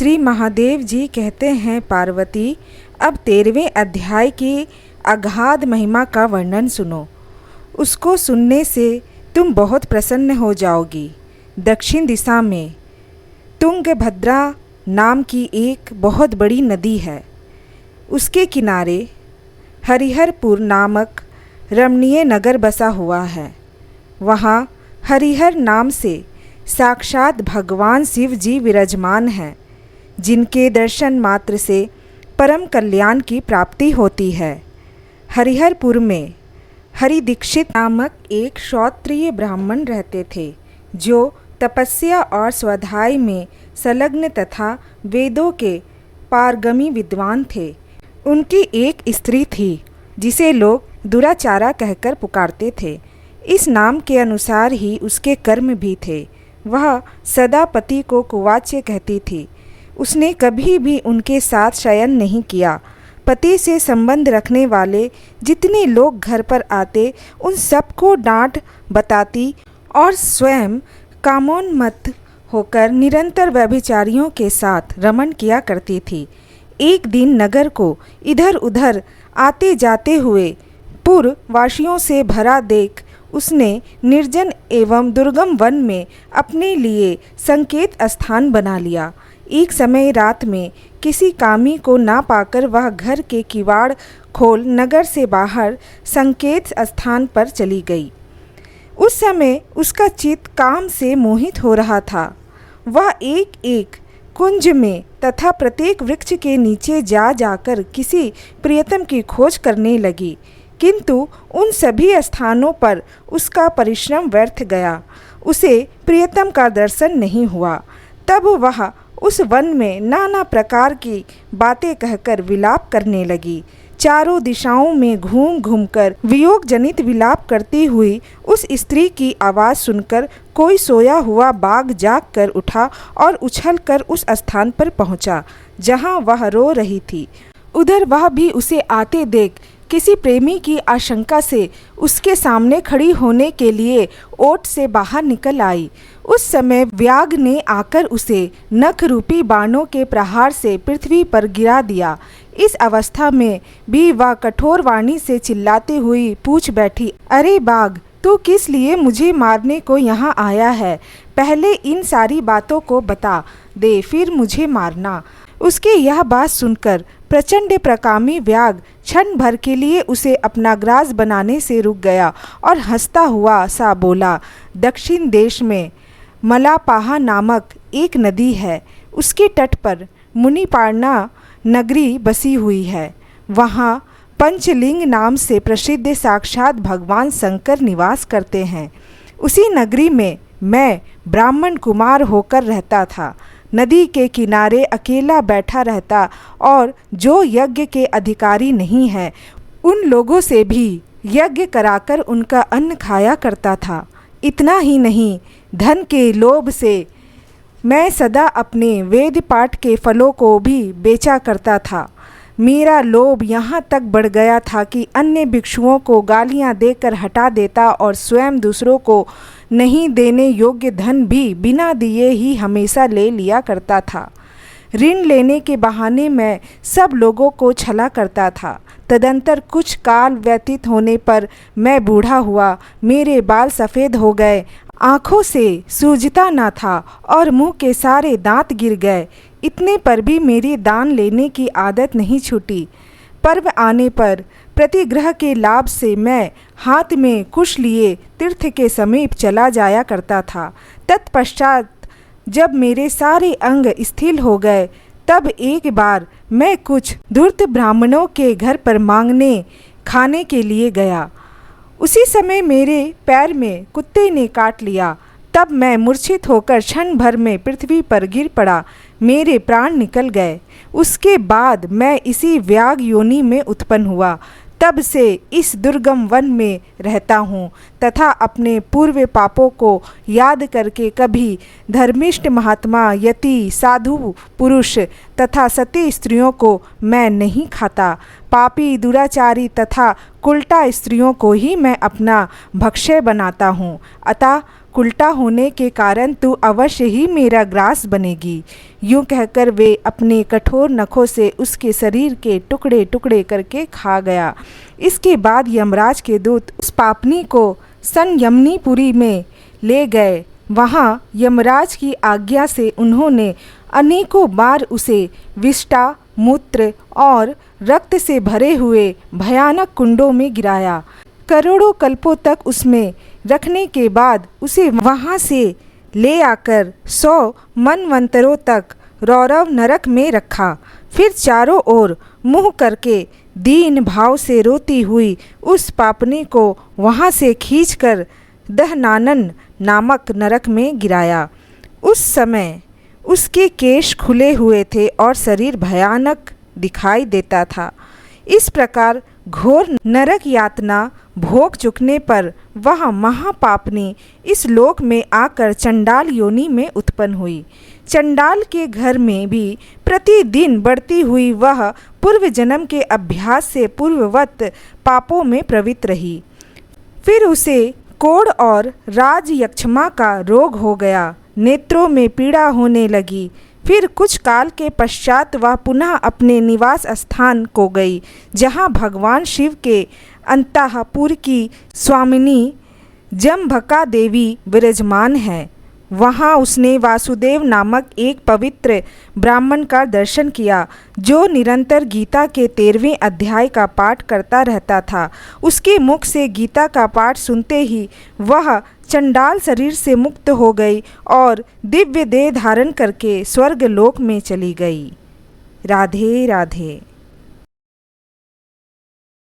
श्री महादेव जी कहते हैं, पार्वती अब 13वें अध्याय की अगाध महिमा का वर्णन सुनो। उसको सुनने से तुम बहुत प्रसन्न हो जाओगी। दक्षिण दिशा में तुंगभद्रा नाम की एक बहुत बड़ी नदी है। उसके किनारे हरिहरपुर नामक रमणीय नगर बसा हुआ है। वहाँ हरिहर नाम से साक्षात भगवान शिव जी विराजमान हैं, जिनके दर्शन मात्र से परम कल्याण की प्राप्ति होती है। हरिहरपुर में हरि दीक्षित नामक एक क्षत्रिय ब्राह्मण रहते थे, जो तपस्या और स्वाध्याय में संलग्न तथा वेदों के पारंगमी विद्वान थे। उनकी एक स्त्री थी, जिसे लोग दुराचारा कहकर पुकारते थे। इस नाम के अनुसार ही उसके कर्म भी थे। वह सदा पति को कुवाच्य कहती थी। उसने कभी भी उनके साथ शयन नहीं किया। पति से संबंध रखने वाले जितने लोग घर पर आते, उन सबको डांट बताती और स्वयं कामोन्मत्त होकर निरंतर व्यभिचारियों के साथ रमण किया करती थी। एक दिन नगर को इधर उधर आते जाते हुए पूर्ववासियों से भरा देख उसने निर्जन एवं दुर्गम वन में अपने लिए संकेत स्थान बना लिया। एक समय रात में किसी कामी को ना पाकर वह घर के किवाड़ खोल नगर से बाहर संकेत स्थान पर चली गई। उस समय उसका चित्त काम से मोहित हो रहा था। वह एक एक कुंज में तथा प्रत्येक वृक्ष के नीचे जा जाकर किसी प्रियतम की खोज करने लगी, किंतु उन सभी स्थानों पर उसका परिश्रम व्यर्थ गया। उसे प्रियतम का दर्शन नहीं हुआ। तब वह उस वन में नाना प्रकार की बातें कहकर विलाप करने लगी। चारों दिशाओं में घूम घूमकर वियोग जनित विलाप करती हुई उस स्त्री की आवाज़ सुनकर कोई सोया हुआ बाघ जाग कर उठा और उछलकर उस स्थान पर पहुंचा, जहां वह रो रही थी। उधर वह भी उसे आते देख किसी प्रेमी की आशंका से उसके सामने खड़ी होने के लिए ओट से बाहर निकल आई। उस समय व्याघ्र ने आकर उसे नख रूपी बाणों के प्रहार से पृथ्वी पर गिरा दिया। इस अवस्था में भी वह कठोर वाणी से चिल्लाती हुई पूछ बैठी, अरे बाघ, तू किस लिए मुझे मारने को यहाँ आया है? पहले इन सारी बातों को बता दे, फिर मुझे मारना। उसकी यह बात सुनकर प्रचंड प्रकामी व्याघ्र क्षण भर के लिए उसे अपना ग्रास बनाने से रुक गया और हंसता हुआ सा बोला, दक्षिण देश में मलापाहा नामक एक नदी है। उसके तट पर मुनिपार्णा नगरी बसी हुई है। वहाँ पंचलिंग नाम से प्रसिद्ध साक्षात भगवान शंकर निवास करते हैं। उसी नगरी में मैं ब्राह्मण कुमार होकर रहता था। नदी के किनारे अकेला बैठा रहता और जो यज्ञ के अधिकारी नहीं है, उन लोगों से भी यज्ञ कराकर उनका अन्न खाया करता था। इतना ही नहीं, धन के लोभ से मैं सदा अपने वेद पाठ के फलों को भी बेचा करता था। मेरा लोभ यहाँ तक बढ़ गया था कि अन्य भिक्षुओं को गालियाँ देकर हटा देता और स्वयं दूसरों को नहीं देने योग्य धन भी बिना दिए ही हमेशा ले लिया करता था। ऋण लेने के बहाने मैं सब लोगों को छला करता था। तदंतर कुछ काल व्यतीत होने पर मैं बूढ़ा हुआ, मेरे बाल सफ़ेद हो गए, आँखों से सूझता न था और मुंह के सारे दांत गिर गए। इतने पर भी मेरी दान लेने की आदत नहीं छूटी। पर्व आने पर प्रतिग्रह के लाभ से मैं हाथ में कुश लिए तीर्थ के समीप चला जाया करता था। तत्पश्चात जब मेरे सारे अंग स्थिर हो गए, तब एक बार मैं कुछ धूर्त ब्राह्मणों के घर पर मांगने खाने के लिए गया। उसी समय मेरे पैर में कुत्ते ने काट लिया। तब मैं मूर्छित होकर क्षण भर में पृथ्वी पर गिर पड़ा। मेरे प्राण निकल गए। उसके बाद मैं इसी व्याघ्र योनि में उत्पन्न हुआ। तब से इस दुर्गम वन में रहता हूँ तथा अपने पूर्व पापों को याद करके कभी धर्मिष्ठ महात्मा, यति, साधु पुरुष तथा सती स्त्रियों को मैं नहीं खाता। पापी, दुराचारी तथा कुल्टा स्त्रियों को ही मैं अपना भक्ष्य बनाता हूँ। अतः कुल्टा होने के कारण तू अवश्य ही मेरा ग्रास बनेगी। यूँ कहकर वे अपने कठोर नखों से उसके शरीर के टुकड़े टुकड़े करके खा गया। इसके बाद यमराज के दूत उस पापनी को संयमनीपुरी में ले गए। वहाँ यमराज की आज्ञा से उन्होंने अनेकों बार उसे विष्ठा, मूत्र और रक्त से भरे हुए भयानक कुंडों में गिराया। करोड़ों कल्पों तक उसमें रखने के बाद उसे वहाँ से ले आकर 100 मनवंतरों तक रौरव नरक में रखा। फिर चारों ओर मुँह करके दीन भाव से रोती हुई उस पापनी को वहाँ से खींचकर दहनानन नामक नरक में गिराया। उस समय उसके केश खुले हुए थे और शरीर भयानक दिखाई देता था। इस प्रकार घोर नरक यातना भोग चुकने पर वह महापापनी इस लोक में आकर चंडाल योनि में उत्पन्न हुई। चंडाल के घर में भी प्रतिदिन बढ़ती हुई वह पूर्व जन्म के अभ्यास से पूर्ववत पापों में प्रवृत्त रही। फिर उसे कोढ़ और राजयक्षमा का रोग हो गया। नेत्रों में पीड़ा होने लगी। फिर कुछ काल के पश्चात वह पुनः अपने निवास स्थान को गई, जहाँ भगवान शिव के अंतःपुर की स्वामिनी जम्भका देवी विराजमान है। वहाँ उसने वासुदेव नामक एक पवित्र ब्राह्मण का दर्शन किया, जो निरंतर गीता के 13वें अध्याय का पाठ करता रहता था। उसके मुख से गीता का पाठ सुनते ही वह चंडाल शरीर से मुक्त हो गई और दिव्य देह धारण करके स्वर्ग लोक में चली गई। राधे राधे।